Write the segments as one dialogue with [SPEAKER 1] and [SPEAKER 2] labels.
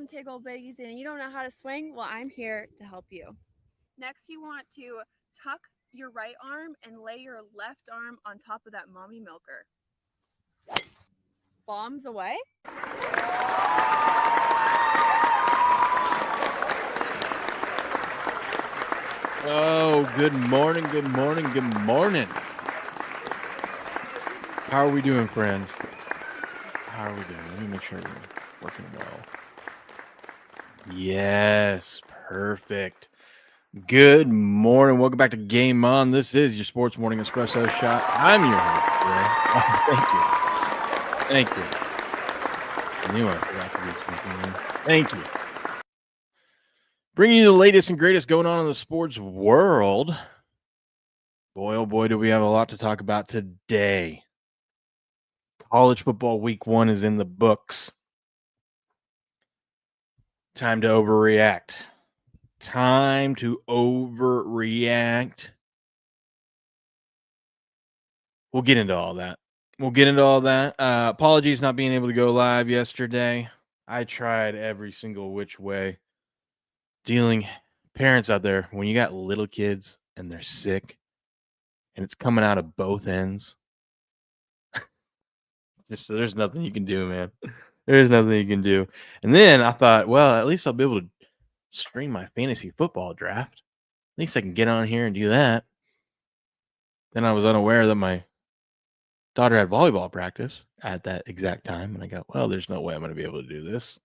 [SPEAKER 1] some tickle bitties and you don't know how to swing, well, I'm here to help you. Next, you want to tuck your right arm and lay your left arm on top of that mommy milker. Bombs away.
[SPEAKER 2] Oh, good morning, good morning, good morning. How are we doing, friends? How are we doing? Let me make sure we're working well. Yes, perfect. Good morning. Welcome back to Game On. This is your Sports Morning Espresso Shot. I'm your host today. Oh, thank you. I knew I forgot to do something. Thank you. Bringing you the latest and greatest going on in the sports world. Boy, oh boy, do we have a lot to talk about today. College football week 1 is in the books. Time to overreact. Time to overreact. We'll get into all that. Apologies not being able to go live yesterday. I tried every single which way. Parents out there, when you got little kids and they're sick and it's coming out of both ends, there's nothing you can do, man. There's nothing you can do. And then I thought, well, at least I'll be able to stream my fantasy football draft. At least I can get on here and do that. Then I was unaware that my daughter had volleyball practice at that exact time, and I go, well, there's no way I'm going to be able to do this.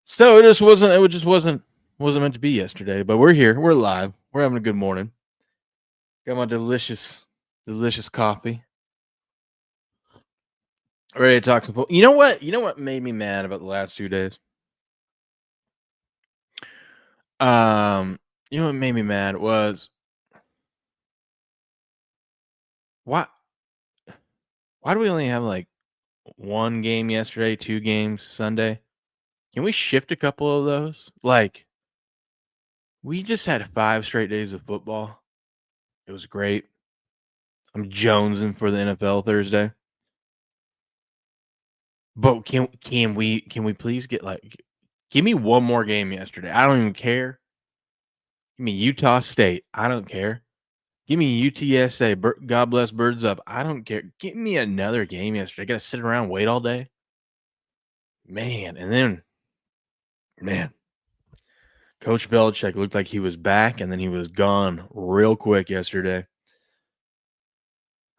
[SPEAKER 2] So it just wasn't meant to be yesterday. But we're here, we're live, we're having a good morning. Got my delicious coffee. Ready to talk some football. You know what made me mad about the last 2 days? You know what made me mad was why do we only have like 1 game yesterday, 2 games Sunday? Can we shift a couple of those? Like, we just had 5 straight days of football. It was great. I'm jonesing for the NFL Thursday. But can we please get give me 1 more game yesterday? I don't even care. Give me Utah State. I don't care. Give me UTSA. God bless Birds Up. I don't care. Give me another game yesterday. I got to sit around and wait all day. Man, and then, Coach Belichick looked like he was back, and then he was gone real quick yesterday.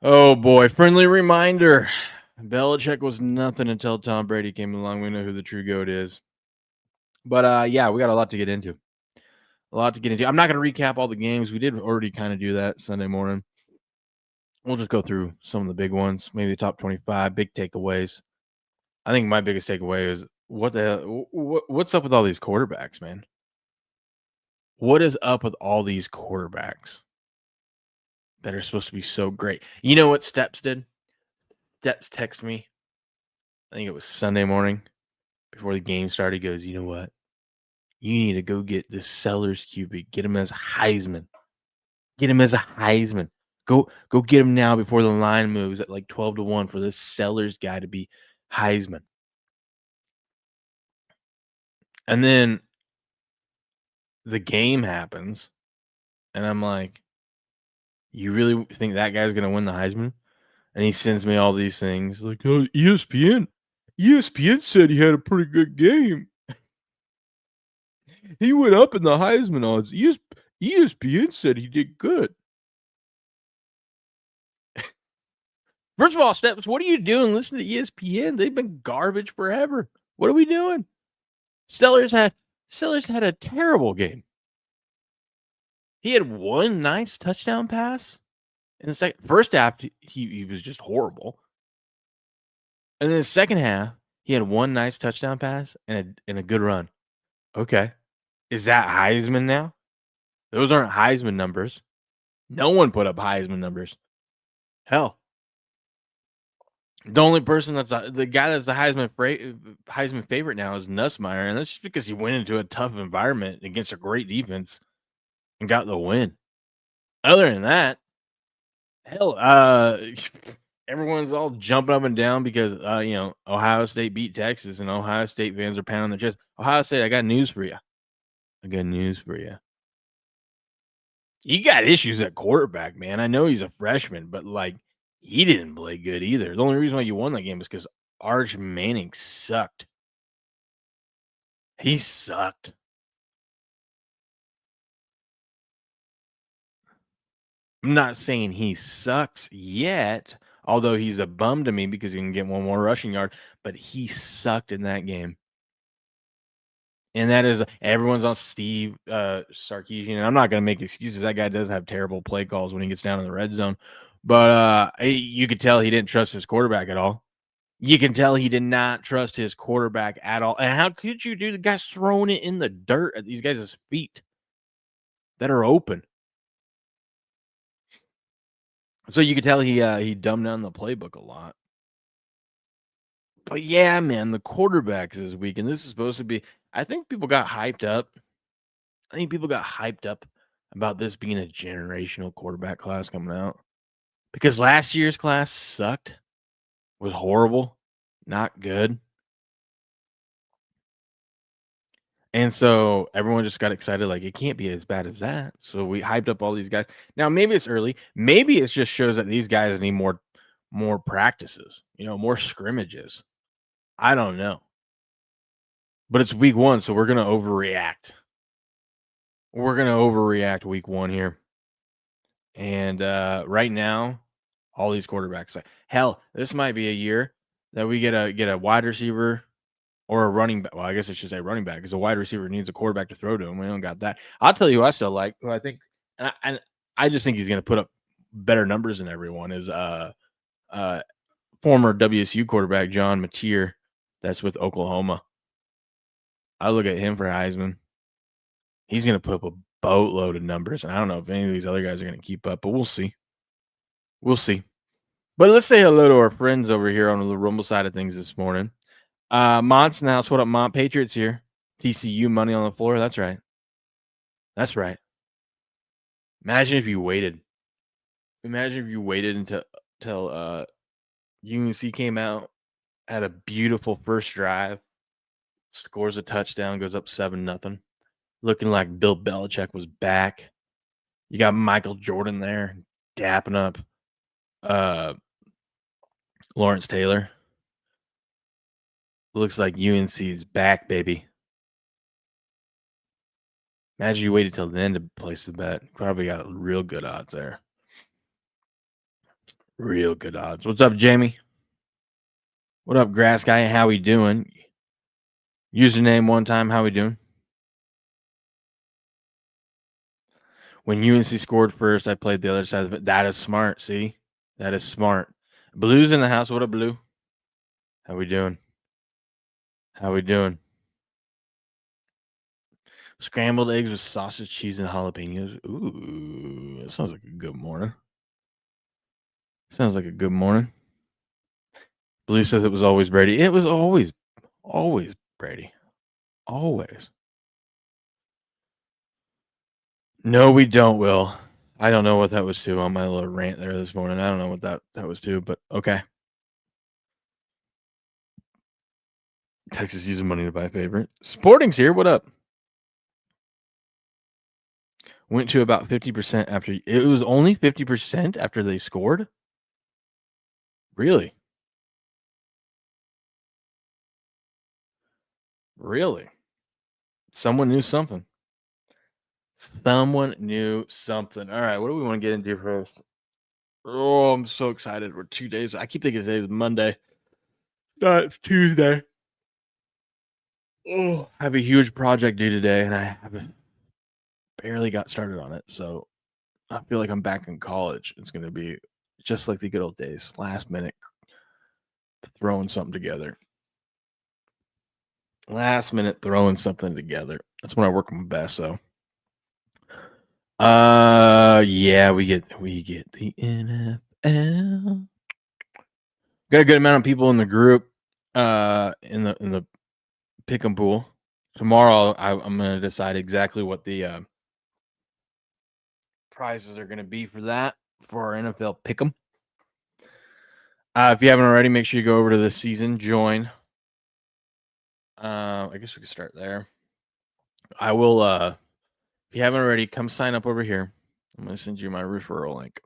[SPEAKER 2] Oh, boy. Friendly reminder. Belichick was nothing until Tom Brady came along. We know who the true GOAT is. But, yeah, we got a lot to get into. I'm not going to recap all the games. We did already kind of do that Sunday morning. We'll just go through some of the big ones, maybe the top 25, big takeaways. I think my biggest takeaway is what's up with all these quarterbacks, man? What is up with all these quarterbacks that are supposed to be so great? You know what Steps did? Steps texted me. I think it was Sunday morning before the game started. He goes, you know what? You need to go get this Sellers QB. Get him as a Heisman. Go get him now before the line moves at like 12-1 for this Sellers guy to be Heisman. And then the game happens, and I'm like, you really think that guy's going to win the Heisman? And he sends me all these things like, oh, ESPN said he had a pretty good game. He went up in the Heisman odds. ESPN said he did good. First of all, Steps, what are you doing? Listen to ESPN. They've been garbage forever. What are we doing? Sellers had a terrible game. He had 1 nice touchdown pass in the first half. He was just horrible. And then the second half, he had 1 nice touchdown pass and a good run. Okay. Is that Heisman now? Those aren't Heisman numbers. No one put up Heisman numbers. Hell. The only person the guy that's the Heisman favorite now is Nussmeier, and that's just because he went into a tough environment against a great defense and got the win. Other than that, hell, everyone's all jumping up and down because Ohio State beat Texas, and Ohio State fans are pounding their chest. Ohio State, I got news for you. You got issues at quarterback, man. I know he's a freshman, but like he didn't play good either. The only reason why you won that game is because Arch Manning sucked. He sucked. I'm not saying he sucks yet, although he's a bum to me because he can get one more rushing yard, but he sucked in that game. And that is everyone's on Steve Sarkisian. I'm not going to make excuses. That guy does have terrible play calls when he gets down in the red zone. But you could tell he didn't trust his quarterback at all. You can tell he did not trust his quarterback at all. And how could you do? The guy's throwing it in the dirt at these guys' feet that are open. So you could tell he dumbed down the playbook a lot. But yeah, man, the quarterbacks this week, and this is supposed to be. I think people got hyped up. About this being a generational quarterback class coming out because last year's class sucked, was horrible, not good. And so everyone just got excited, like it can't be as bad as that. So we hyped up all these guys. Now maybe it's early. Maybe it just shows that these guys need more practices, more scrimmages. I don't know. But it's week 1, so we're gonna overreact. We're gonna overreact week 1 here. And right now, all these quarterbacks, like hell, this might be a year that we get a wide receiver or a running back. Well, I guess I should say running back because a wide receiver needs a quarterback to throw to him. We don't got that. I'll tell you who I still like, who I think, and I just think he's going to put up better numbers than everyone is former WSU quarterback John Mateer. That's with Oklahoma. I look at him for Heisman. He's going to put up a boatload of numbers, and I don't know if any of these other guys are going to keep up, but we'll see. We'll see. But let's say hello to our friends over here on the Rumble side of things this morning. Mont's in the house. What up, Mont? Patriots here. TCU money on the floor. That's right. That's right. Imagine if you waited. Until UNC came out, had a beautiful first drive, scores a touchdown, goes up 7-0, looking like Bill Belichick was back. You got Michael Jordan there, dapping up Lawrence Taylor. Looks like UNC's back, baby. Imagine you waited till then to place the bet. Probably got real good odds there. Real good odds. What's up, Jamie? What up, Grass Guy? How we doing? Username one time. How we doing? When UNC scored first, I played the other side of it. That is smart. See? That is smart. Blue's in the house. What up, Blue? How we doing? How we doing? Scrambled eggs with sausage, cheese, and jalapenos. Ooh, that sounds like a good morning. Sounds like a good morning. Blue says it was always Brady. It was always Brady. Always. No, we don't, Will. I don't know what that was to on my little rant there this morning. I don't know what that was to, but okay. Texas using money to buy favorite. Sporting's here. What up? Went to about 50% after. It was only 50% after they scored? Really? Really? Someone knew something. Someone knew something. All right, what do we want to get into first? Oh, I'm so excited. We're 2 days. I keep thinking today is Monday. No, it's Tuesday. Oh, I have a huge project due today, and I haven't barely got started on it. So I feel like I'm back in college. It's going to be just like the good old days. Last minute throwing something together. That's when I work my best. So yeah, we get the NFL. Got a good amount of people in the group in the pick'em pool. Tomorrow I'm going to decide exactly what the prizes are going to be for that, for our NFL pick'em. If you haven't already, make sure you go over to the season join. I guess we can start there. I will. If you haven't already, come sign up over here. I'm gonna send you my referral link.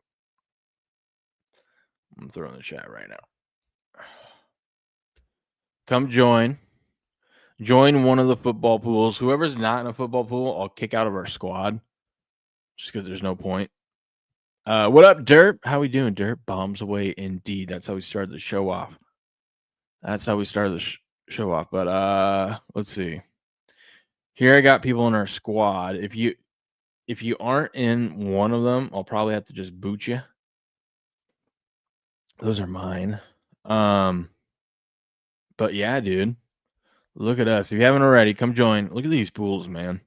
[SPEAKER 2] I'm gonna throw it in the chat right now. Come join. Join one of the football pools. Whoever's not in a football pool, I'll kick out of our squad. Just because there's no point. What up, Dirt? How we doing, Dirt? Bombs away indeed. That's how we started the show off. Show off. But let's see. Here I got people in our squad. If you aren't in one of them, I'll probably have to just boot you. Those are mine. But yeah, dude. Look at us. If you haven't already, come join. Look at these pools, man.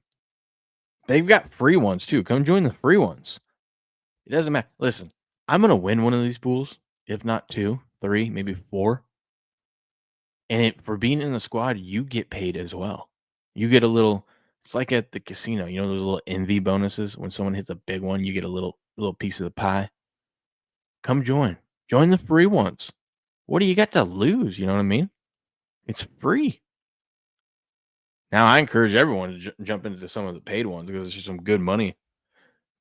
[SPEAKER 2] They've got free ones too. Come join the free ones. It doesn't matter. Listen, I'm gonna win one of these pools, if not 2, 3, maybe 4. And for being in the squad, you get paid as well. You get a little. It's like at the casino, you know, those little envy bonuses. When someone hits a big one, you get a little piece of the pie. Come join. Join the free ones. What do you got to lose? You know what I mean? It's free. Now I encourage everyone to jump into some of the paid ones because there's some good money.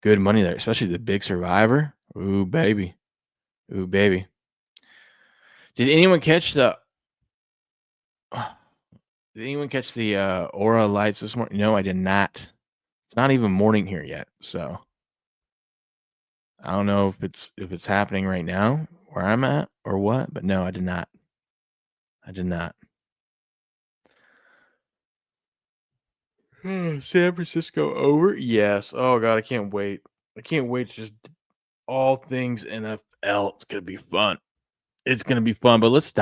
[SPEAKER 2] Good money there, especially the big Survivor. Ooh, baby. Ooh, baby. Did anyone catch the Aura lights this morning? No, I did not. It's not even morning here yet, so I don't know if it's happening right now where I'm at or what, but no, I did not. San Francisco over? Yes. Oh god, I can't wait. I can't wait to just all things NFL. It's gonna be fun. But let's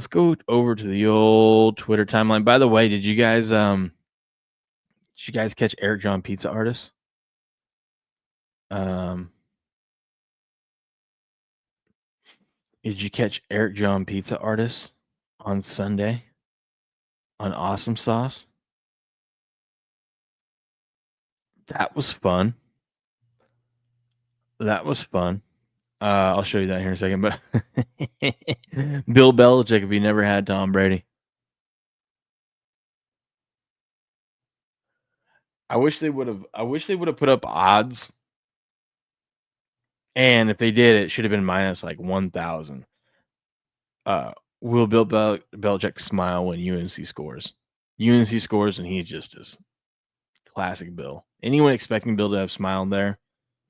[SPEAKER 2] go over to the old Twitter timeline. By the way, did you guys catch Eric John Pizza Artist? Did you catch Eric John Pizza Artist on Sunday on Awesome Sauce? That was fun. I'll show you that here in a second. But Bill Belichick, if he never had Tom Brady. I wish they would have put up odds. And if they did, it should have been minus like 1,000. Will Bill Belichick smile when UNC scores? UNC scores, and he just is classic Bill. Anyone expecting Bill to have smiled there,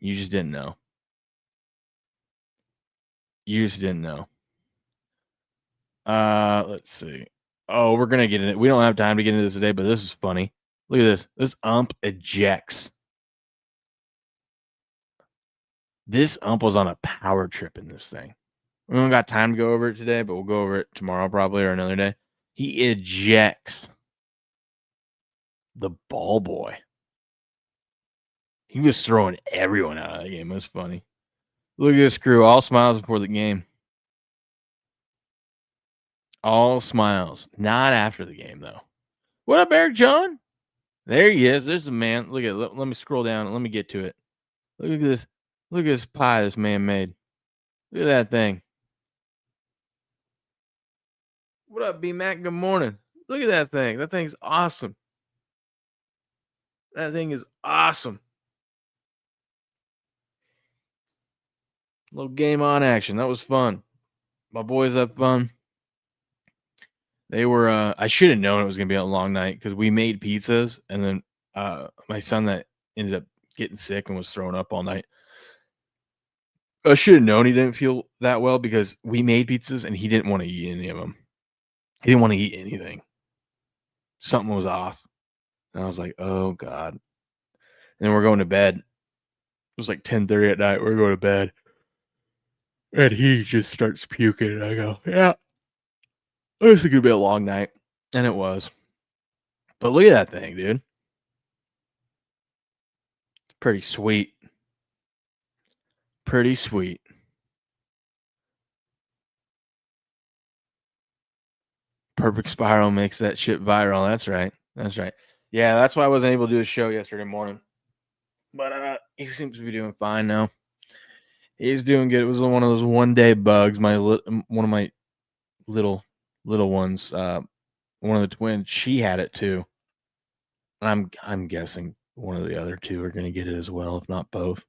[SPEAKER 2] you just didn't know. Let's see. Oh, we're gonna get in it. We don't have time to get into this today, but this is funny. Look at this. This ump ejects. This ump was on a power trip in this thing. We don't got time to go over it today, but we'll go over it tomorrow probably or another day. He ejects the ball boy. He was throwing everyone out of the game. It was funny. Look at this crew. All smiles before the game. All smiles. Not after the game, though. What up, Eric John? There he is. There's the man. Look at it. Let me scroll down and let me get to it. Look at this. Look at this pie this man made. Look at that thing. What up, B-Mac? Good morning. Look at that thing. That thing's awesome. That thing is awesome. Little game on action. That was fun. My boys had fun. They were, I should have known it was going to be a long night because we made pizzas and then my son that ended up getting sick and was throwing up all night. I should have known he didn't feel that well because we made pizzas and he didn't want to eat any of them. He didn't want to eat anything. Something was off. And I was like, oh, God. And then we're going to bed. It was like 10:30 at night. We're going to bed. And he just starts puking. And I go, yeah. This is going to be a long night. And it was. But look at that thing, dude. It's pretty sweet. Pretty sweet. Perfect Spiral makes that shit viral. That's right. That's right. Yeah, that's why I wasn't able to do a show yesterday morning. But he seems to be doing fine now. He's doing good. It was one of those one-day bugs. One of my little ones. One of the twins. She had it too. And I'm guessing one of the other two are going to get it as well, if not both.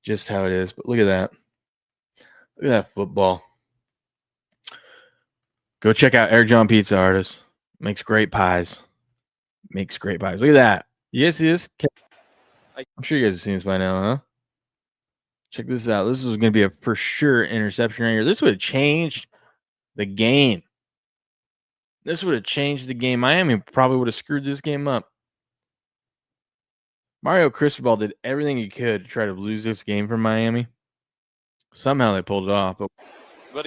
[SPEAKER 2] Just how it is. But look at that. Look at that football. Go check out Eric John Pizza Artist. Makes great pies. Makes great pies. Look at that. You guys see this? I'm sure you guys have seen this by now, huh? Check this out. This is going to be a for sure interception right here. This would have changed the game. This would have changed the game. Miami probably would have screwed this game up. Mario Cristobal did everything he could to try to lose this game for Miami. Somehow they pulled it off.
[SPEAKER 3] But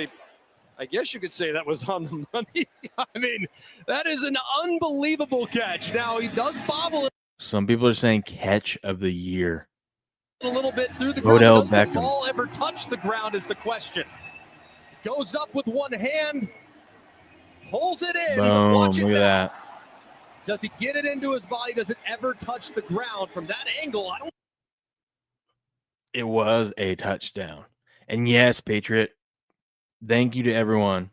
[SPEAKER 3] I guess you could say that was on the money. I mean, that is an unbelievable catch. Now, he does bobble it.
[SPEAKER 2] Some people are saying catch of the year.
[SPEAKER 3] A little bit through the
[SPEAKER 2] Odell
[SPEAKER 3] ground. Does
[SPEAKER 2] Beckham.
[SPEAKER 3] the ball ever touch the ground is the question. Goes up with one hand. Pulls it in.
[SPEAKER 2] Boom,
[SPEAKER 3] Watch it
[SPEAKER 2] look at
[SPEAKER 3] now.
[SPEAKER 2] that.
[SPEAKER 3] Does he get it into his body? Does it ever touch the ground from that angle? I don't.
[SPEAKER 2] It was a touchdown. And yes, Patriot, thank you to everyone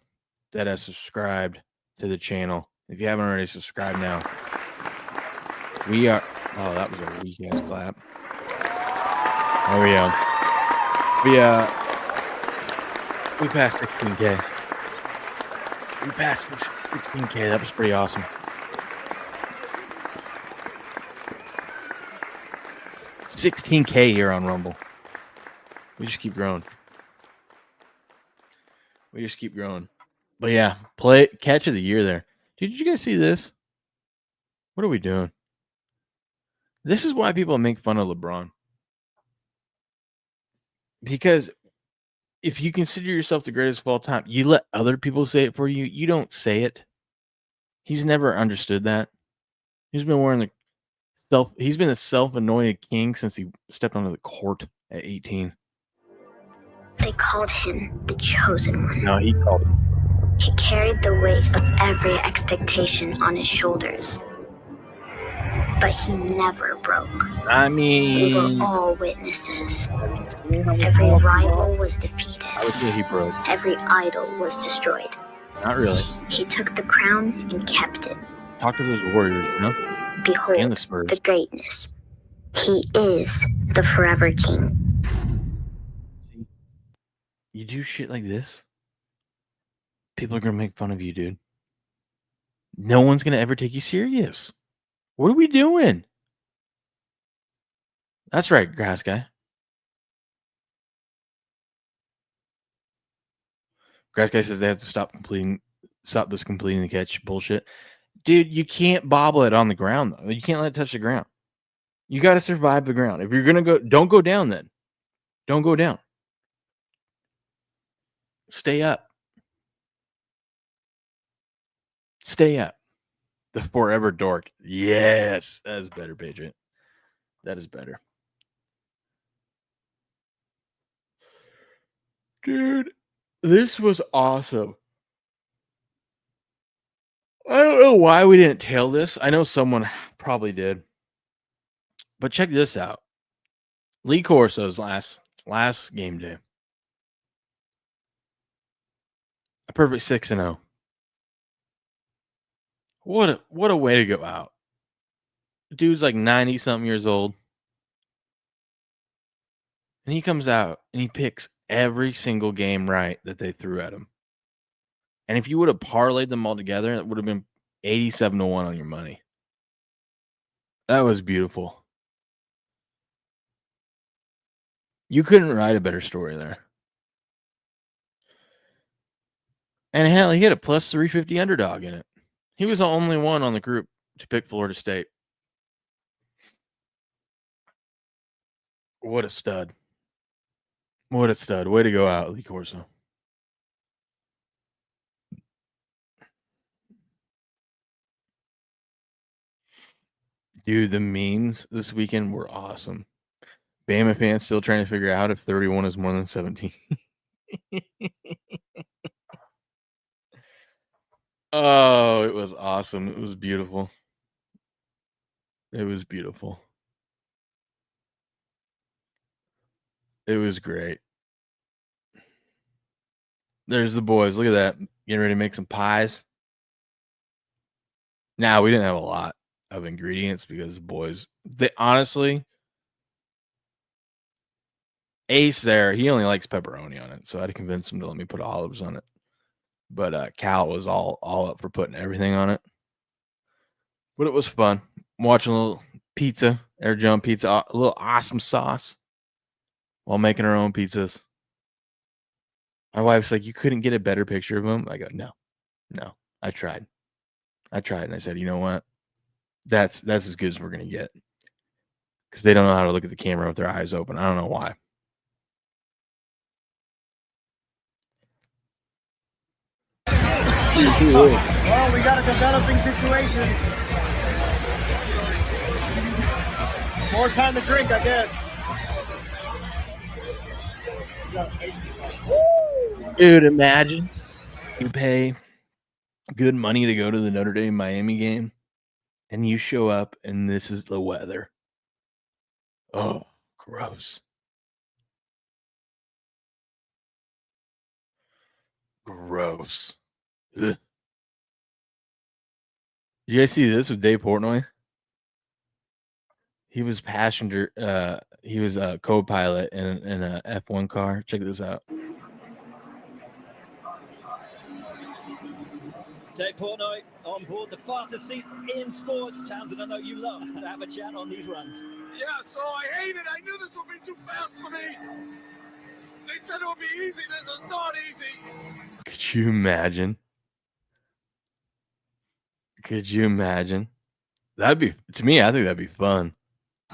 [SPEAKER 2] that has subscribed to the channel. If you haven't already subscribed now, we are. Oh, that was a weak ass clap. There we go. We passed 16K. We passed 16K. That was pretty awesome. 16K here on Rumble. We just keep growing. We just keep growing. But yeah, catch of the year there. Dude, did you guys see this? What are we doing? This is why people make fun of LeBron. Because if you consider yourself the greatest of all time, you let other people say it for you. You don't say it. He's never understood that. He's been a self-anointed king since he stepped onto the court at 18.
[SPEAKER 4] They called him the chosen one.
[SPEAKER 2] No, he called him.
[SPEAKER 4] He carried the weight of every expectation on his shoulders. But he never broke.
[SPEAKER 2] I
[SPEAKER 4] We
[SPEAKER 2] mean,
[SPEAKER 4] were all witnesses. Every rival was defeated.
[SPEAKER 2] I would say he broke.
[SPEAKER 4] Every idol was destroyed.
[SPEAKER 2] Not really.
[SPEAKER 4] He took the crown and kept it.
[SPEAKER 2] Talk to those Warriors, you know? And
[SPEAKER 4] Behold
[SPEAKER 2] the Spurs.
[SPEAKER 4] the greatness. He is the forever king.
[SPEAKER 2] See? You do shit like this, people are going to make fun of you, dude. No one's going to ever take you serious. What are we doing? That's right, grass guy. Grass guy says they have to stop this completing the catch bullshit. Dude, you can't bobble it on the ground, though. You can't let it touch the ground. You got to survive the ground. If you're going to go, don't go down then. Don't go down. Stay up. Stay up. The forever dork. Yes. That is better, Patriot. That is better. Dude, this was awesome. I don't know why we didn't tail this. I know someone probably did. But check this out. Lee Corso's last game day. A perfect 6-0. What a way to go out. Dude's like 90-something years old. And he comes out and he picks every single game right that they threw at him. And if you would have parlayed them all together, it would have been 87-1 on your money. That was beautiful. You couldn't write a better story there. And hell, he had a plus 350 underdog in it. He was the only one on the group to pick Florida State. What a stud. What a stud. Way to go out, Lee Corso. Dude, the memes this weekend were awesome. Bama fans still trying to figure out if 31 is more than 17. Oh, it was awesome. It was beautiful. It was beautiful. It was great. There's the boys. Look at that. Getting ready to make some pies. Now, we didn't have a lot of ingredients because the boys, they honestly, Ace there, he only likes pepperoni on it. So I had to convince him to let me put olives on it. But Cal was all up for putting everything on it. But it was fun. Watching a little pizza, Air Jump pizza, a little awesome sauce while making our own pizzas. My wife's like, you couldn't get a better picture of them? I go, no, I tried. And I said, you know what? That's as good as we're going to get. Because they don't know how to look at the camera with their eyes open. I don't know why.
[SPEAKER 5] Well, we got a developing situation. More time to drink, I guess.
[SPEAKER 2] Dude, imagine you pay good money to go to the Notre Dame Miami game, and you show up, and this is the weather. Oh, gross. Gross. Ugh. You guys see this with Dave Portnoy? He was passenger. He was a co-pilot in a F1 car. Check this out.
[SPEAKER 6] Dave Portnoy on board the fastest seat in sports. Townsend, I know you love to have a chat on these runs.
[SPEAKER 7] Yeah, so I hate it. I knew this would be too fast for me. They said it would be easy. This is not easy.
[SPEAKER 2] Could you imagine? That'd be, to me, I think that'd be fun.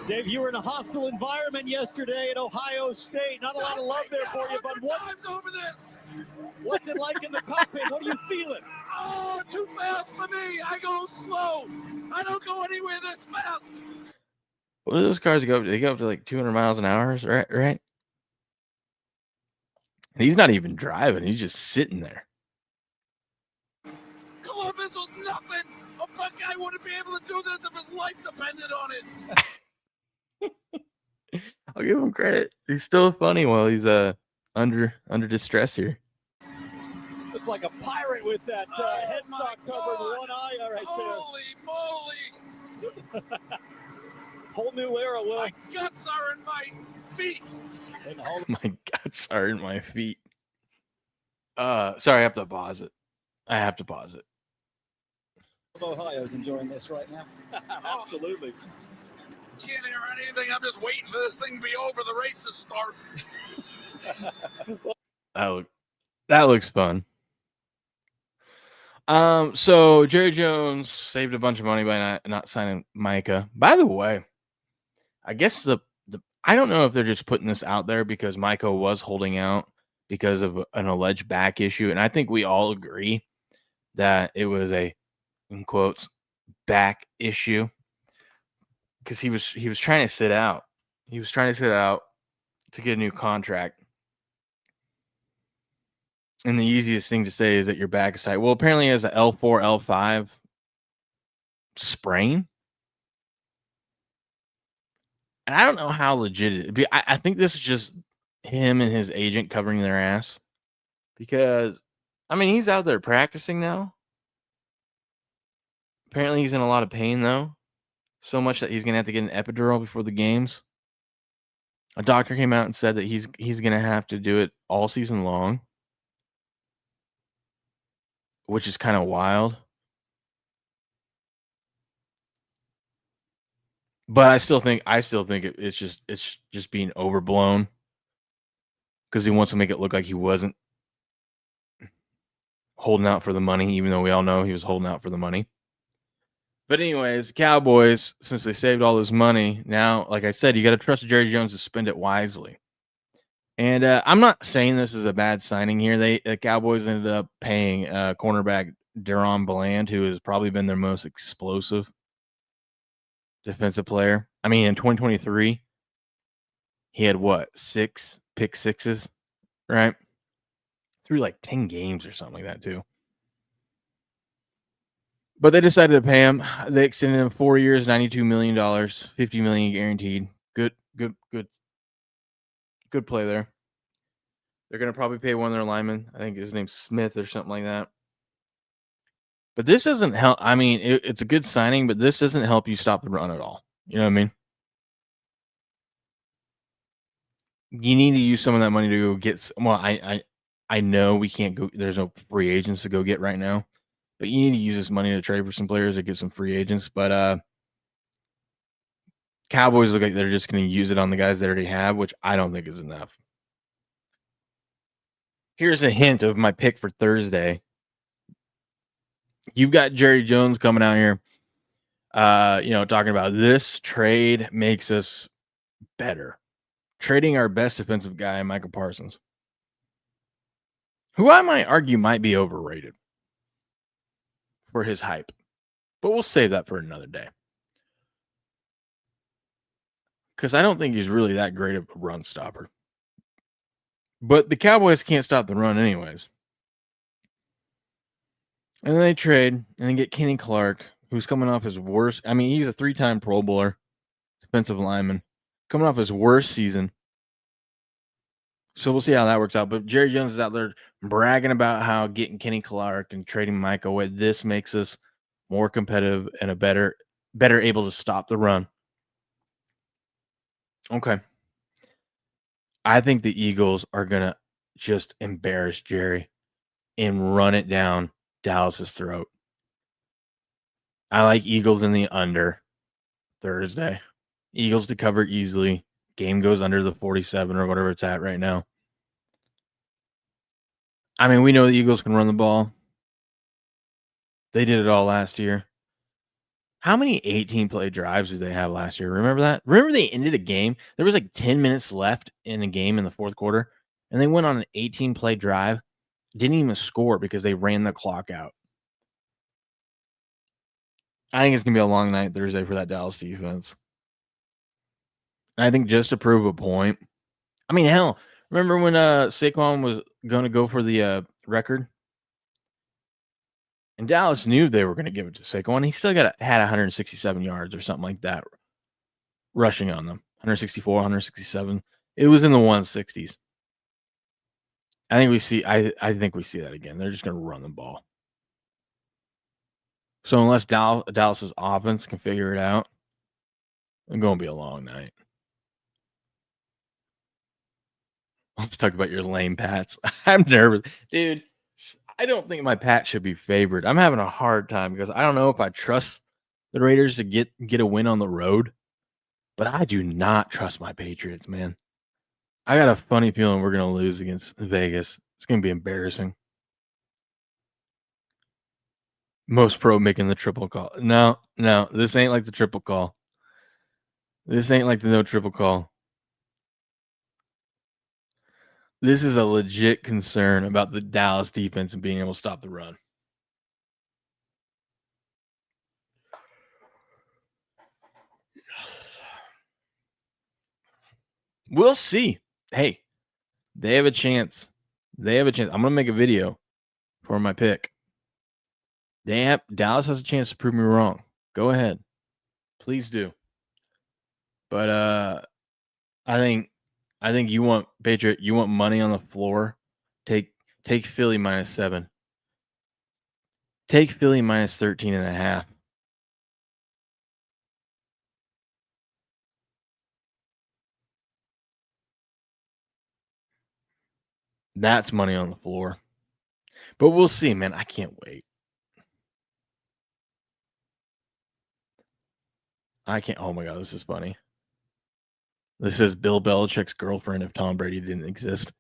[SPEAKER 6] Dave, you were in a hostile environment yesterday at Ohio State. Not a lot of love there for you, but what's it like in the cockpit? What are you feeling?
[SPEAKER 7] Oh, too fast for me. I go slow. I don't go anywhere this fast.
[SPEAKER 2] What do those cars go up to? They go up to like 200 miles an hour, right? And he's not even driving. He's just sitting there.
[SPEAKER 7] Columbus was nothing. A Buckeye wouldn't be able to do this if his life depended on it.
[SPEAKER 2] I'll give him credit. He's still funny while he's under distress here.
[SPEAKER 6] Looks like a pirate with that head sock covered one eye right
[SPEAKER 7] Holy moly.
[SPEAKER 6] Whole new era, Will.
[SPEAKER 7] My guts are in my feet.
[SPEAKER 2] My guts are in my feet. Sorry, I have to pause it.
[SPEAKER 6] Ohio's enjoying this right now. Absolutely.
[SPEAKER 7] Can't hear anything. I'm just waiting for this thing to be over, the race to start.
[SPEAKER 2] That looks fun. So Jerry Jones saved a bunch of money by not signing Micah. By the way, I guess I don't know if they're just putting this out there because Micah was holding out because of an alleged back issue, and I think we all agree that it was a, in quotes, back issue. Because he was trying to sit out. He was trying to sit out to get a new contract. And the easiest thing to say is that your back is tight. Well, apparently he has an L4, L5 sprain. And I don't know how legit it is. I think this is just him and his agent covering their ass. Because, I mean, he's out there practicing now. Apparently he's in a lot of pain, though. So much that he's going to have to get an epidural before the games. A doctor came out and said that he's going to have to do it all season long, which is kind of wild. But I still think it's just being overblown because he wants to make it look like he wasn't holding out for the money, even though we all know he was holding out for the money. But anyways, Cowboys, since they saved all this money, now, like I said, you got to trust Jerry Jones to spend it wisely. And I'm not saying this is a bad signing here. The Cowboys ended up paying cornerback Deron Bland, who has probably been their most explosive defensive player. I mean, in 2023, he had 6 pick sixes, right? Through like 10 games or something like that, too. But they decided to pay him. They extended him 4 years, $92 million, $50 million guaranteed. Good play there. They're going to probably pay one of their linemen. I think his name's Smith or something like that. But this doesn't help. I mean, it's a good signing, but this doesn't help you stop the run at all. You know what I mean? You need to use some of that money to go get. Well, I know we can't go. There's no free agents to go get right now, but you need to use this money to trade for some players or get some free agents. But Cowboys look like they're just going to use it on the guys they already have, which I don't think is enough. Here's a hint of my pick for Thursday. You've got Jerry Jones coming out here, talking about this trade makes us better. Trading our best defensive guy, Michael Parsons, who I might argue might be overrated for his hype, but we'll save that for another day. Because I don't think he's really that great of a run stopper. But the Cowboys can't stop the run anyways. And then they trade and then get Kenny Clark, who's coming off his worst. I mean, he's a 3-time Pro Bowler, defensive lineman, coming off his worst season. So we'll see how that works out. But Jerry Jones is out there bragging about how getting Kenny Clark and trading Mike away, this makes us more competitive and a better able to stop the run. Okay. I think the Eagles are going to just embarrass Jerry and run it down Dallas's throat. I like Eagles in the under Thursday. Eagles to cover easily. Game goes under the 47 or whatever it's at right now. I mean, we know the Eagles can run the ball. They did it all last year. How many 18-play drives did they have last year? Remember that? Remember they ended a game? There was like 10 minutes left in a game in the fourth quarter, and they went on an 18-play drive. Didn't even score because they ran the clock out. I think it's going to be a long night Thursday for that Dallas defense. And I think just to prove a point, I mean, hell, remember when Saquon was going to go for the record? And Dallas knew they were going to give it to Saquon. He still had 167 yards or something like that rushing on them. 164, 167. It was in the 160s. I think we see that again. They're just going to run the ball. So unless Dallas's offense can figure it out, it's going to be a long night. Let's talk about your lame Pats. I'm nervous. Dude, I don't think my Pat should be favored. I'm having a hard time because I don't know if I trust the Raiders to get a win on the road, but I do not trust my Patriots, man. I got a funny feeling we're going to lose against Vegas. It's going to be embarrassing. Most Pro making the triple call. No, this ain't like the triple call. This ain't like the no triple call. This is a legit concern about the Dallas defense and being able to stop the run. We'll see. Hey, they have a chance. I'm going to make a video for my pick. Dallas has a chance to prove me wrong. Go ahead. Please do. But I think you want Patriot. You want money on the floor. Take Philly -7. Take Philly -13.5. That's money on the floor. But we'll see, man. I can't wait. Oh my God, this is funny. This is Bill Belichick's girlfriend if Tom Brady didn't exist.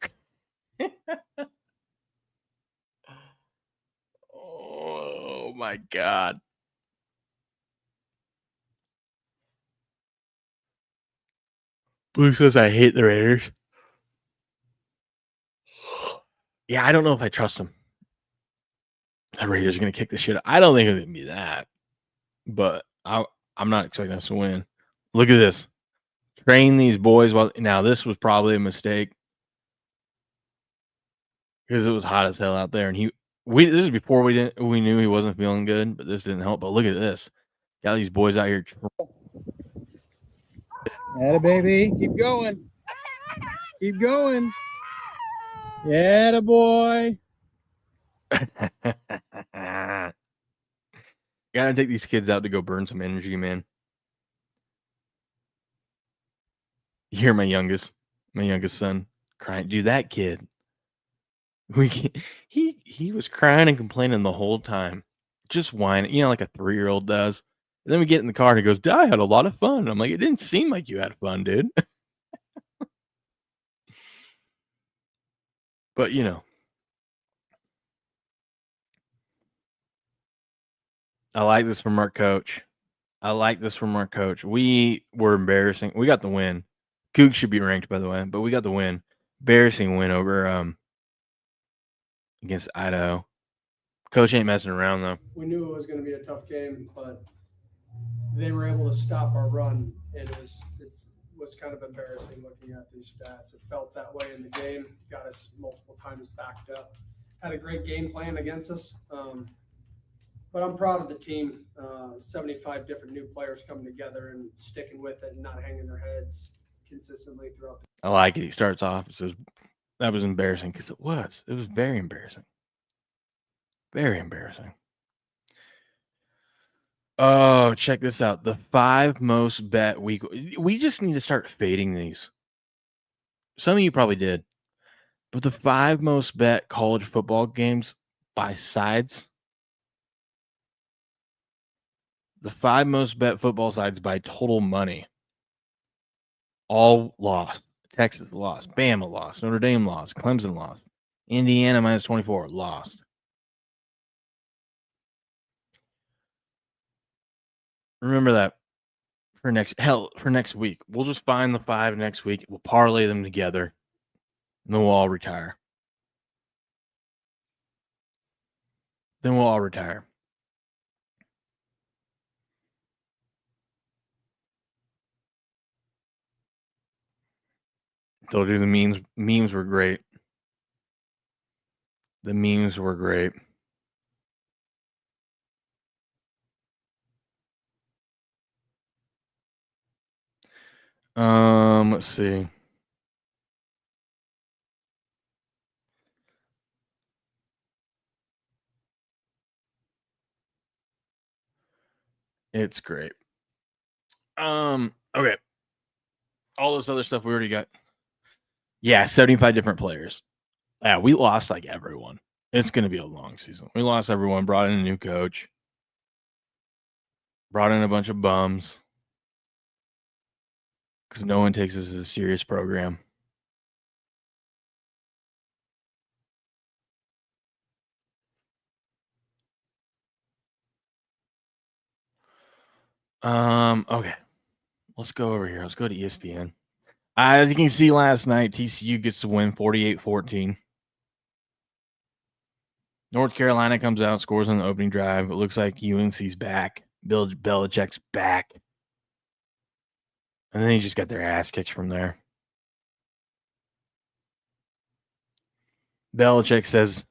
[SPEAKER 2] Oh my God. Blue says I hate the Raiders. Yeah, I don't know if I trust them. The Raiders are going to kick the shit out. I don't think it's going to be that. But I'm not expecting us to win. Look at this. Train these boys. Now, this was probably a mistake because it was hot as hell out there. And this is before we knew he wasn't feeling good, but this didn't help. But look at this. Got these boys out here.
[SPEAKER 5] Atta baby. Keep going. Keep going.
[SPEAKER 2] Yeah, boy. Gotta take these kids out to go burn some energy, man. You hear my youngest son crying. Dude, that kid. He was crying and complaining the whole time. Just whining, like a 3-year-old does. And then we get in the car and he goes, Dad, I had a lot of fun. I'm like, it didn't seem like you had fun, dude. But I like this from our coach. We were embarrassing. We got the win. Cougs should be ranked, by the way, but we got the win. Embarrassing win over against Idaho. Coach ain't messing around though.
[SPEAKER 8] We knew it was going to be a tough game, but they were able to stop our run, and it was kind of embarrassing looking at these stats. It felt that way in the game. Got us multiple times backed up. Had a great game plan against us, but I'm proud of the team. 75 different new players coming together and sticking with it and not hanging their heads consistently throughout the
[SPEAKER 2] I like it. He starts off and says, that was embarrassing, because it was. It was very embarrassing. Very embarrassing. Oh, check this out. The 5 most bet week. We just need to start fading these. Some of you probably did. But the 5 most bet college football games by sides. The 5 most bet football sides by total money. All lost. Texas lost. Bama lost. Notre Dame lost. Clemson lost. Indiana minus 24 lost. Remember that for next week. We'll just find the 5 next week. We'll parlay them together. And then we'll all retire. So, dude, the memes were great. The memes were great. Let's see. It's great. Okay. All this other stuff we already got. Yeah, 75 different players. Yeah, we lost like everyone. It's going to be a long season. We lost everyone, brought in a new coach, brought in a bunch of bums because no one takes this as a serious program. Okay. Let's go over here. Let's go to ESPN. As you can see last night, TCU gets to win 48-14. North Carolina comes out, scores on the opening drive. It looks like UNC's back. Bill Belichick's back. And then he just got their ass kicked from there. Belichick says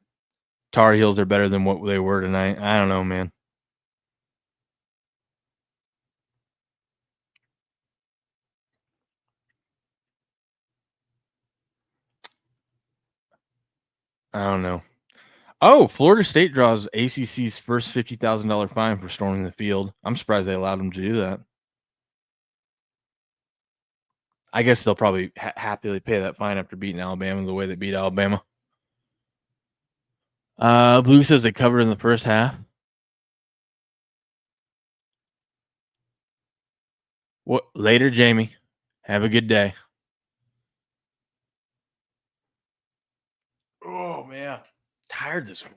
[SPEAKER 2] Tar Heels are better than what they were tonight. I don't know, man. I don't know. Oh, Florida State draws ACC's first $50,000 fine for storming the field. I'm surprised they allowed them to do that. I guess they'll probably happily pay that fine after beating Alabama the way they beat Alabama. Blue says they covered in the first half. What later, Jamie? Have a good day. Oh man, tired this week.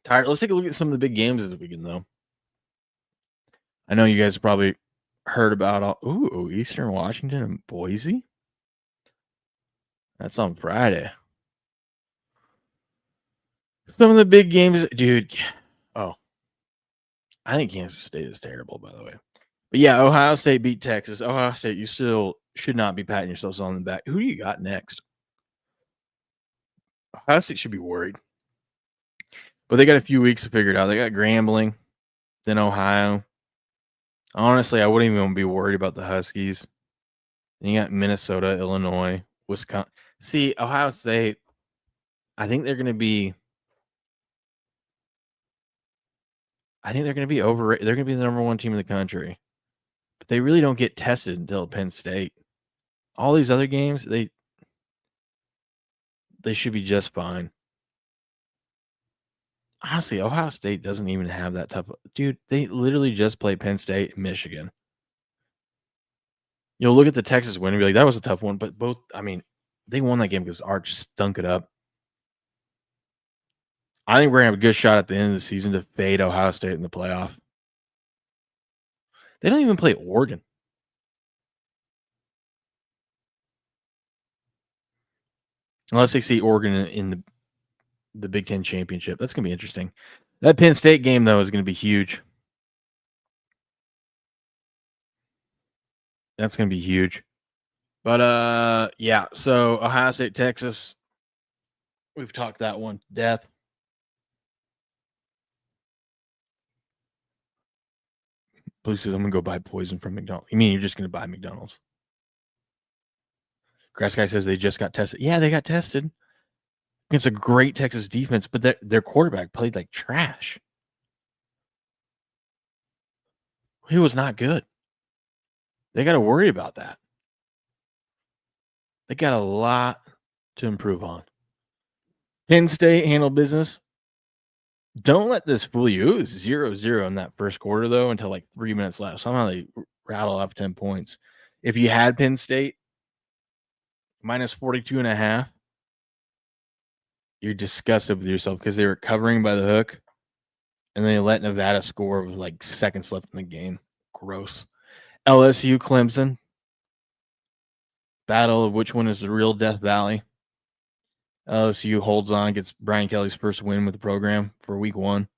[SPEAKER 2] Tired. Let's take a look at some of the big games this weekend, though. I know you guys have probably heard about Eastern Washington and Boise. That's on Friday. Some of the big games, dude. Oh, I think Kansas State is terrible, by the way. But yeah, Ohio State beat Texas. Ohio State, you still should not be patting yourselves on the back. Who do you got next? Ohio State should be worried. But they got a few weeks to figure it out. They got Grambling, then Ohio. Honestly, I wouldn't even be worried about the Huskies. Then you got Minnesota, Illinois, Wisconsin. See, Ohio State, I think they're going to be. I think they're going to be overrated. They're going to be the number 1 team in the country, but they really don't get tested until Penn State. All these other games, they should be just fine. Honestly, Ohio State doesn't even have that tough. Dude, they literally just play Penn State and Michigan. You'll look at the Texas win and be like, that was a tough one. But both, I mean, they won that game because Arch stunk it up. I think we're going to have a good shot at the end of the season to fade Ohio State in the playoff. They don't even play Oregon. Unless they see Oregon in the Big Ten championship. That's going to be interesting. That Penn State game, though, is going to be huge. That's going to be huge. But, yeah, so Ohio State, Texas. We've talked that one to death. Blue says, I'm going to go buy poison from McDonald's. You mean you're just going to buy McDonald's? Grass Guy says they just got tested. Yeah, they got tested against a great Texas defense, but their quarterback played like trash. He was not good. They got to worry about that. They got a lot to improve on. Penn State handled business. Don't let this fool you. It was 0-0 in that first quarter, though, until like 3 minutes left. Somehow they rattle off 10 points. If you had Penn State, minus 42.5, you're disgusted with yourself because they were covering by the hook, and they let Nevada score with like seconds left in the game. Gross. LSU, Clemson. Battle of which one is the real Death Valley. LSU holds on, gets Brian Kelly's first win with the program for week 1.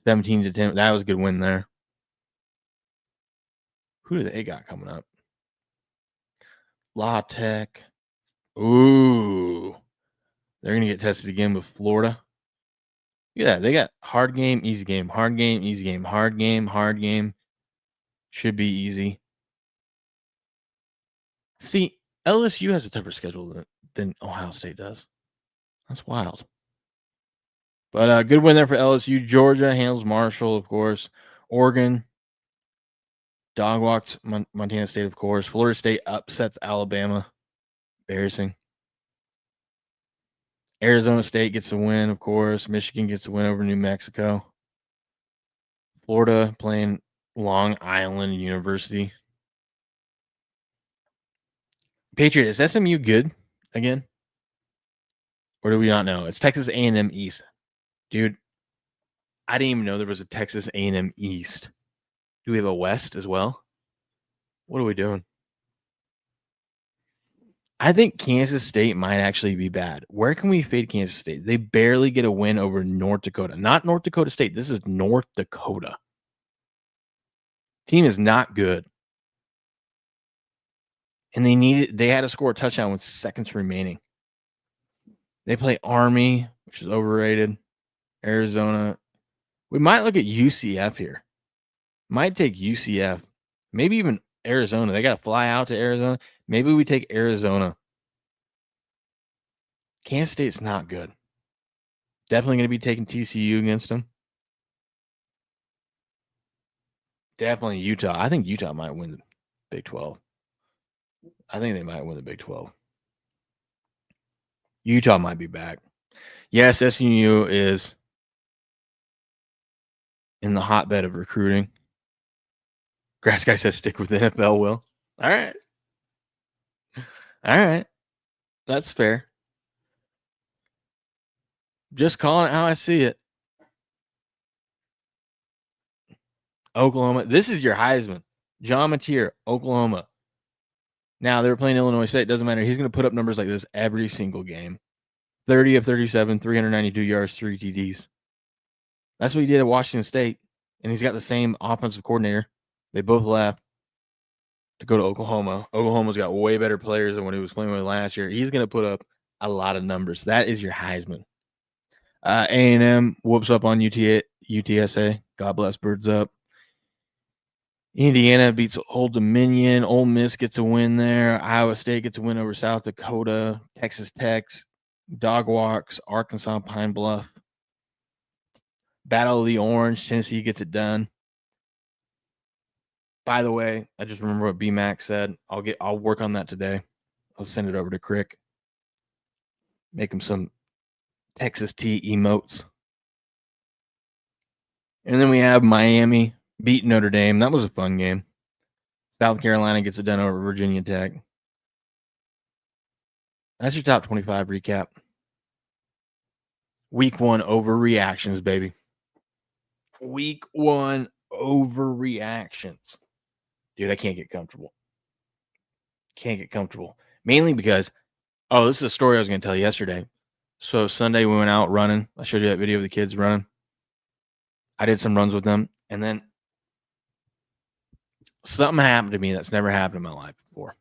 [SPEAKER 2] 17-10. That was a good win there. Who do they got coming up? La Tech. Ooh. They're going to get tested again with Florida. Look at that. They got hard game, easy game, hard game, easy game, hard game, hard game. Should be easy. See, LSU has a tougher schedule than Ohio State does. That's wild. But good win there for LSU. Georgia handles Marshall, of course. Oregon dog walked Montana State, of course. Florida State upsets Alabama. Embarrassing. Arizona State gets a win, of course. Michigan gets a win over New Mexico. Florida playing Long Island University. Patriot, is SMU good again? Or do we not know? It's Texas A&M East. Dude, I didn't even know there was a Texas A&M East. Do we have a West as well? What are we doing? I think Kansas State might actually be bad. Where can we fade Kansas State? They barely get a win over North Dakota. Not North Dakota State. This is North Dakota. Team is not good. And they had to score a touchdown with seconds remaining. They play Army, which is overrated. Arizona. We might look at UCF here. Might take UCF. Maybe even Arizona. They got to fly out to Arizona. Maybe we take Arizona. Kansas State's not good. Definitely going to be taking TCU against them. Definitely Utah. I think Utah might win the Big 12. I think they might win the Big 12. Utah might be back. Yes, SMU is in the hotbed of recruiting. Grass Guy says stick with the NFL, Will. All right. All right. That's fair. Just calling it how I see it. Oklahoma. This is your Heisman. John Mateer, Oklahoma. Now, they were playing Illinois State. Doesn't matter. He's going to put up numbers like this every single game. 30 of 37, 392 yards, 3 TDs. That's what he did at Washington State. And he's got the same offensive coordinator. They both left to go to Oklahoma. Oklahoma's got way better players than what he was playing with last year. He's going to put up a lot of numbers. That is your Heisman. A&M whoops up on UTSA. God bless, birds up. Indiana beats Old Dominion. Ole Miss gets a win there. Iowa State gets a win over South Dakota. Texas Tech Dog Walks, Arkansas, Pine Bluff. Battle of the Orange, Tennessee gets it done. By the way, I just remember what B-Max said. I'll work on that today. I'll send it over to Crick. Make him some Texas tea emotes. And then we have Miami beat Notre Dame. That was a fun game. South Carolina gets it done over Virginia Tech. That's your top 25 recap. Week 1 overreactions, baby. Week 1 overreactions. Dude, I can't get comfortable. Mainly because, this is a story I was going to tell you yesterday. So Sunday we went out running. I showed you that video of the kids running. I did some runs with them. And then something happened to me that's never happened in my life before.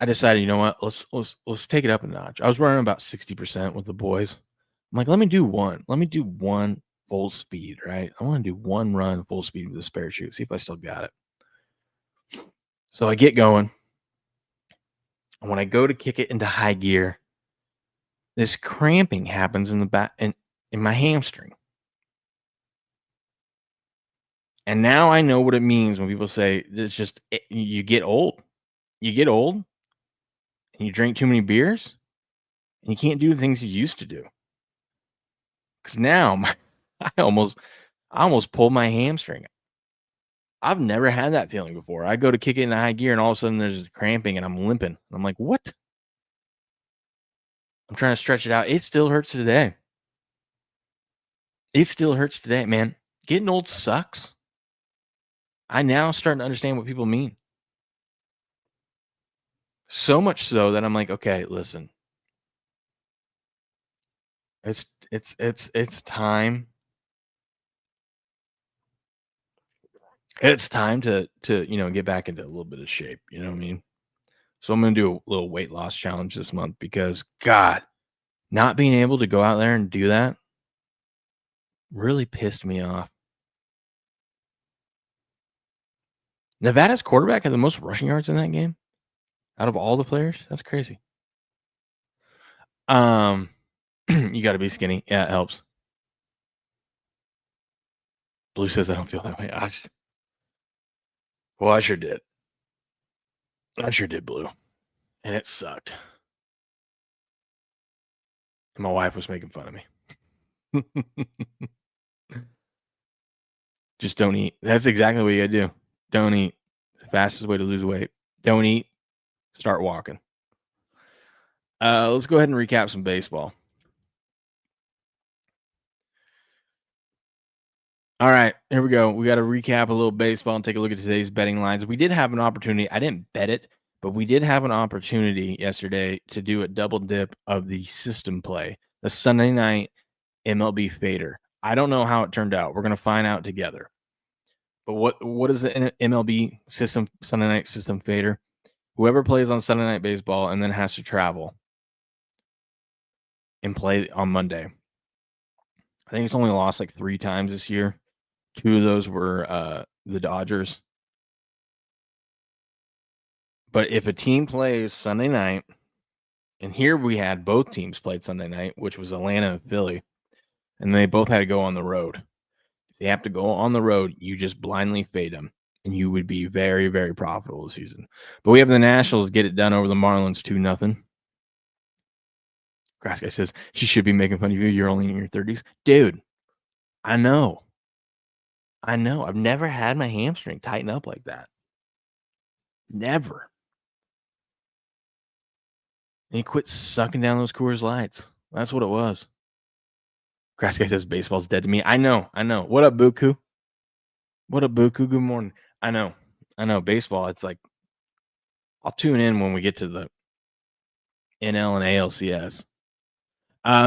[SPEAKER 2] I decided, you know what? Let's take it up a notch. I was running about 60% with the boys. I'm like, let me do one full speed, right? I want to do one run full speed with this parachute. See if I still got it. So I get going. And when I go to kick it into high gear, this cramping happens in the back in my hamstring. And now I know what it means when people say it's just you get old. You get old and you drink too many beers and you can't do the things you used to do. Because now I almost pulled my hamstring. I've never had that feeling before. I go to kick it in high gear and all of a sudden there's this cramping and I'm limping. I'm like, what? I'm trying to stretch it out. It still hurts today. Man. Getting old sucks. I now starting to understand what people mean. So much so that I'm like, okay, listen. It's time. It's time to get back into a little bit of shape. You know what I mean? So I'm going to do a little weight loss challenge this month because, God, not being able to go out there and do that really pissed me off. Nevada's quarterback had the most rushing yards in that game out of all the players. That's crazy. You got to be skinny. Yeah, it helps. Blue says I don't feel that way. I sure did. I sure did, Blue. And it sucked. And my wife was making fun of me. Just don't eat. That's exactly what you gotta do. Don't eat. The fastest way to lose weight. Don't eat. Start walking. Let's go ahead and recap some baseball. All right, here we go. We got to recap a little baseball and take a look at today's betting lines. We did have an opportunity. I didn't bet it, but we did have an opportunity yesterday to do a double dip of the system play, the Sunday night MLB fader. I don't know how it turned out. We're going to find out together. But what is the MLB system, Sunday night system fader? Whoever plays on Sunday night baseball and then has to travel and play on Monday. I think it's only lost like 3 times this year. 2 of those were the Dodgers. But if a team plays Sunday night, and here we had both teams played Sunday night, which was Atlanta and Philly, and they both had to go on the road. If they have to go on the road, you just blindly fade them, and you would be very, very profitable this season. But we have the Nationals get it done over the Marlins 2-0. Grass Guy says, she should be making fun of you. You're only in your 30s. Dude, I know. I've never had my hamstring tighten up like that. Never. And he quit sucking down those Coors Lights. That's what it was. Grass Guy says baseball's dead to me. I know. What up, Buku? Good morning. I know. Baseball, it's like I'll tune in when we get to the NL and ALCS.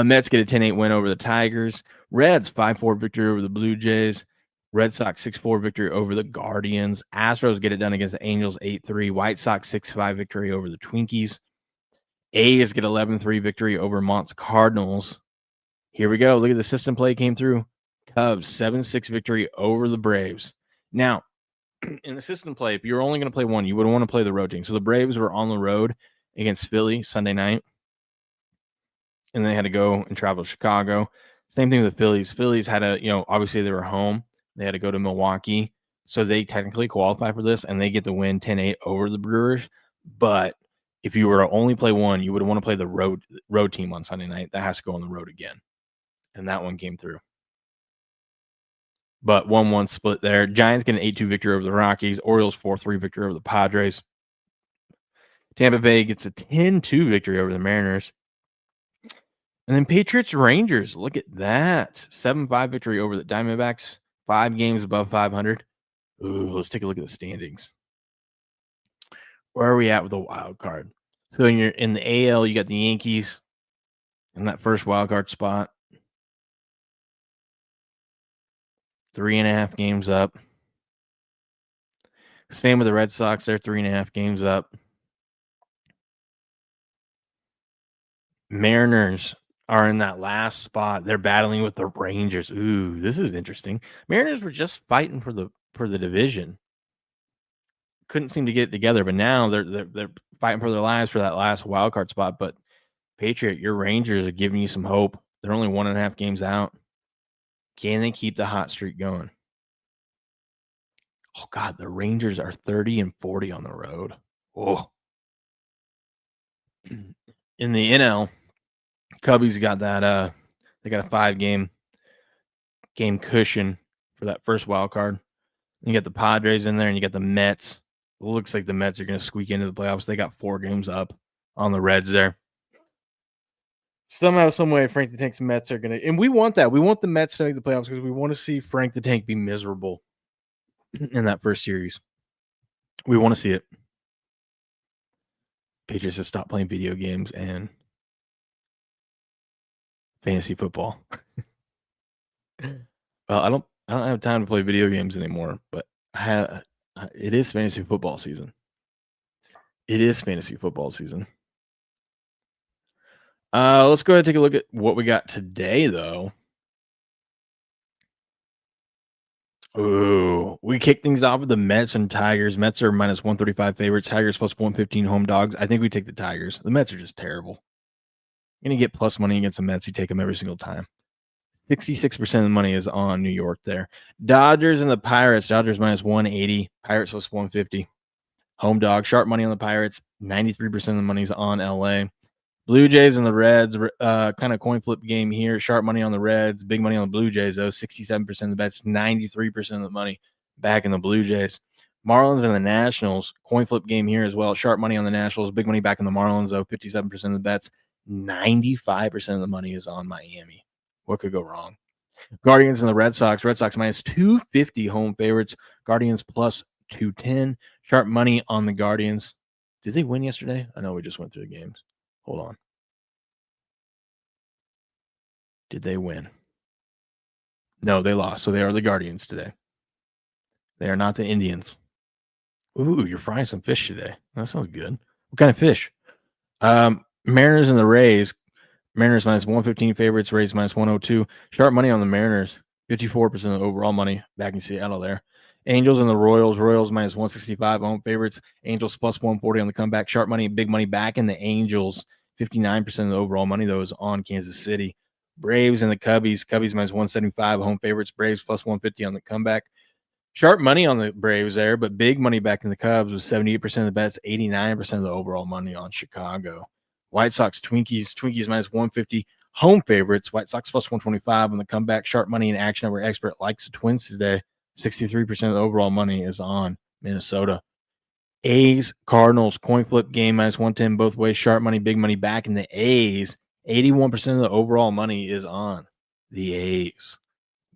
[SPEAKER 2] Mets get a 10-8 win over the Tigers. Reds 5-4 victory over the Blue Jays. Red Sox 6-4 victory over the Guardians. Astros get it done against the Angels 8-3. White Sox 6-5 victory over the Twinkies. A's get 11-3 victory over Mont's Cardinals. Here we go. Look at the system play came through. Cubs 7-6 victory over the Braves. Now, in the system play, if you're only going to play one, you would want to play the road team. So the Braves were on the road against Philly Sunday night. And they had to go and travel to Chicago. Same thing with the Phillies. Phillies had obviously they were home. They had to go to Milwaukee. So they technically qualify for this, and they get the win 10-8 over the Brewers. But if you were to only play one, you would want to play the road team on Sunday night. That has to go on the road again. And that one came through. But 1-1 split there. Giants get an 8-2 victory over the Rockies. Orioles 4-3 victory over the Padres. Tampa Bay gets a 10-2 victory over the Mariners. And then Patriots Rangers. Look at that. 7-5 victory over the Diamondbacks. 5 games above 500. Ooh, let's take a look at the standings. Where are we at with the wild card? So in the AL, you got the Yankees in that first wild card spot. 3.5 games up. Same with the Red Sox. They're 3.5 games up. Mariners are in that last spot. They're battling with the Rangers. Ooh, this is interesting. Mariners were just fighting for the division. Couldn't seem to get it together, but now they're fighting for their lives for that last wild card spot. But Patriot, your Rangers are giving you some hope. They're only 1.5 games out. Can they keep the hot streak going? Oh God, the Rangers are 30-40 on the road. Oh. In the NL, Cubbies got that they got a 5-game cushion for that first wild card. You got the Padres in there, and you got the Mets. It looks like the Mets are going to squeak into the playoffs. They got 4 games up on the Reds there. Somehow, some way, Frank the Tank's Mets are going to, and we want that. We want the Mets to make the playoffs because we want to see Frank the Tank be miserable in that first series. We want to see it. Patriots have stopped playing video games and fantasy football. Well, I don't have time to play video games anymore, but it is fantasy football season. It is fantasy football season. Let's go ahead and take a look at what we got today, though. Ooh, we kick things off with the Mets and Tigers. Mets are minus 135 favorites. Tigers plus 115 home dogs. I think we take the Tigers. The Mets are just terrible. You're going to get plus money against the Mets. You take them every single time. 66% of the money is on New York there. Dodgers and the Pirates. Dodgers minus 180. Pirates plus 150. Home dog. Sharp money on the Pirates. 93% of the money is on LA. Blue Jays and the Reds, kind of coin flip game here. Sharp money on the Reds, big money on the Blue Jays, though. 67% of the bets, 93% of the money back in the Blue Jays. Marlins and the Nationals, coin flip game here as well. Sharp money on the Nationals, big money back in the Marlins, though. 57% of the bets, 95% of the money is on Miami. What could go wrong? Guardians and the Red Sox. Red Sox minus 250 home favorites. Guardians plus 210. Sharp money on the Guardians. Did they win yesterday? I know we just went through the games. Hold on. Did they win? No, they lost. So they are the Guardians today. They are not the Indians. Ooh, you're frying some fish today. That sounds good. What kind of fish? Mariners and the Rays. Mariners minus 115 favorites. Rays minus 102. Sharp money on the Mariners. 54% of the overall money back in Seattle there. Angels and the Royals. Royals minus 165 home favorites. Angels plus 140 on the comeback. Sharp money, big money back in the Angels. 59% of the overall money, though, is on Kansas City. Braves and the Cubbies. Cubbies minus 175 home favorites. Braves plus 150 on the comeback. Sharp money on the Braves there, but big money back in the Cubs with 78% of the bets, 89% of the overall money on Chicago. White Sox, Twinkies minus 150 home favorites. White Sox plus 125 on the comeback. Sharp money and Action Network expert likes the Twins today. 63% of the overall money is on Minnesota. A's, Cardinals, coin flip game, minus 110 both ways. Sharp money, big money back in the A's. 81% of the overall money is on the A's.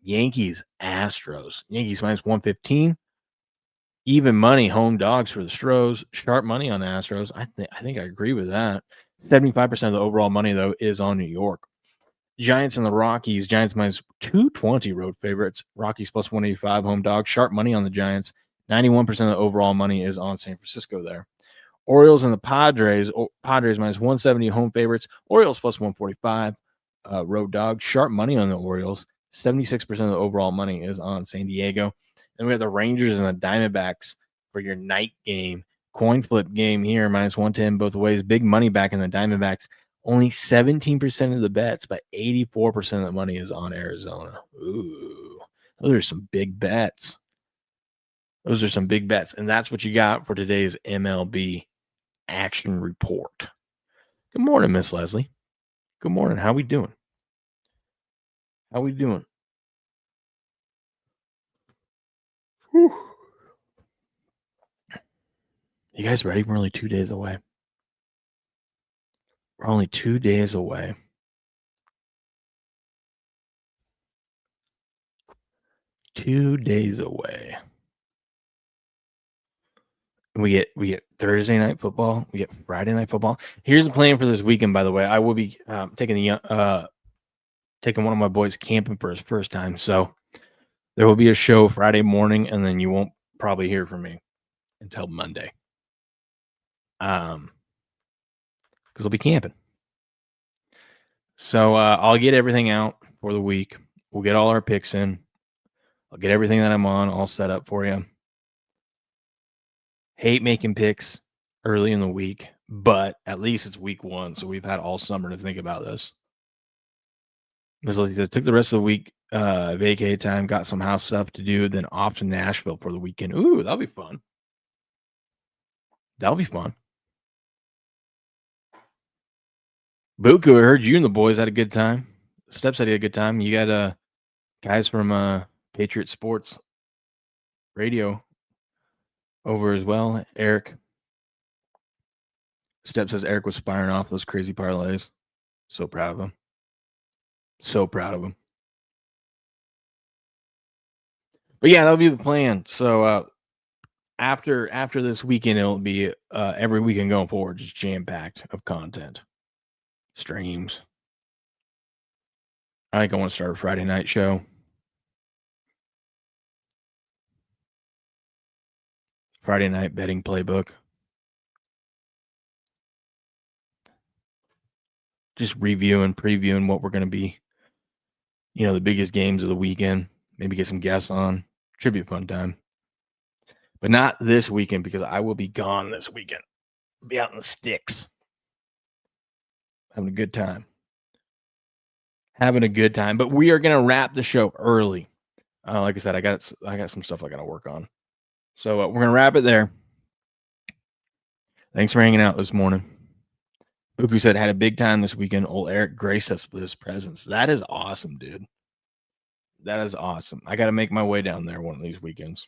[SPEAKER 2] Yankees, Astros. Yankees minus 115. Even money, home dogs for the Stros. Sharp money on the Astros. I think I agree with that. 75% of the overall money, though, is on New York. Giants and the Rockies. Giants minus 220 road favorites. Rockies plus 185 home dog. Sharp money on the Giants. 91% of the overall money is on San Francisco there. Orioles and the Padres. Padres minus 170 home favorites. Orioles plus 145 road dog. Sharp money on the Orioles. 76% of the overall money is on San Diego. And we have the Rangers and the Diamondbacks for your night game. Coin flip game here, minus 110 both ways. Big money back in the Diamondbacks. Only 17% of the bets, but 84% of the money is on Arizona. Ooh, those are some big bets. Those are some big bets. And that's what you got for today's MLB action report. Good morning, Miss Leslie. Good morning. How we doing? How we doing? Whew. You guys ready? We're only 2 days away. We're only 2 days away. Two days away. We get Thursday night football. We get Friday night football. Here's the plan for this weekend, by the way. I will be taking one of my boys camping for his first time. So there will be a show Friday morning, and then you won't probably hear from me until Monday. Because I'll be camping. So I'll get everything out for the week. We'll get all our picks in. I'll get everything that I'm on all set up for you. Hate making picks early in the week, but at least it's week 1, so we've had all summer to think about this. I took the rest of the week vacay time, got some house stuff to do, then off to Nashville for the weekend. Ooh, that'll be fun. That'll be fun. Buku, I heard you and the boys had a good time. Steps said he had a good time. You got guys from Patriot Sports Radio over as well. Eric. Step says Eric was firing off those crazy parlays. So proud of him. So proud of him. But yeah, that'll be the plan. So after this weekend, it'll be every weekend going forward, just jam-packed of content. Streams. I think I want to start a Friday night show. Friday night betting playbook. Just reviewing, previewing what we're going to be, the biggest games of the weekend. Maybe get some guests on. Should be a fun time. But not this weekend because I will be gone this weekend. I'll be out in the sticks. Having a good time. But we are going to wrap the show early. Like I said, I got some stuff I got to work on. So we're going to wrap it there. Thanks for hanging out this morning. Buku said, had a big time this weekend. Old Eric graced us with his presence. That is awesome, dude. That is awesome. I got to make my way down there one of these weekends.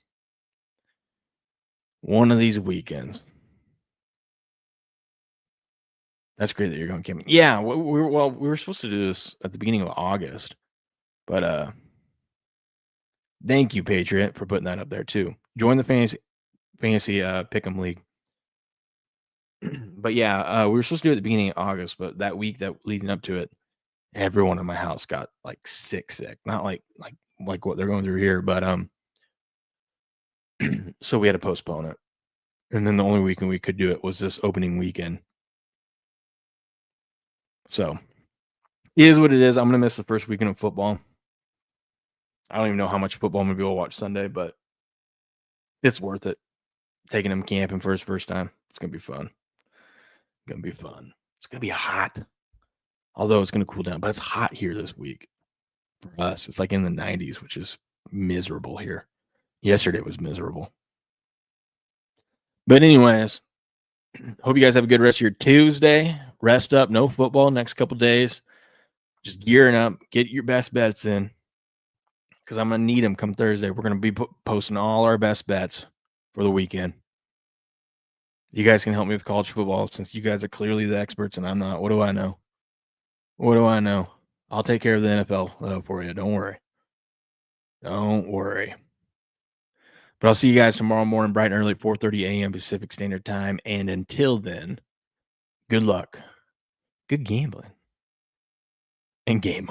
[SPEAKER 2] That's great that you're going camping. Yeah, we were supposed to do this at the beginning of August. But thank you, Patriot, for putting that up there too. Join the fantasy pick'em league. But yeah, we were supposed to do it at the beginning of August, but that week that leading up to it, everyone in my house got like sick. Not like what they're going through here, but so we had to postpone it. And then the only weekend we could do it was this opening weekend. So it is what it is. I'm gonna miss the first weekend of football. I don't even know how much football I'm gonna be able to watch Sunday, but it's worth it. Taking him camping for his first time. It's gonna be fun. It's gonna be hot. Although it's gonna cool down, but it's hot here this week. For us, it's like in the 90s, which is miserable here. Yesterday was miserable. But anyways, hope you guys have a good rest of your Tuesday. Rest up, no football next couple days. Just gearing up, get your best bets in. Because I'm going to need them come Thursday. We're going to be posting all our best bets for the weekend. You guys can help me with college football since you guys are clearly the experts and I'm not. What do I know? I'll take care of the NFL for you. Don't worry. But I'll see you guys tomorrow morning, bright and early, 4:30 a.m. Pacific Standard Time. And until then, good luck, good gambling, and game on.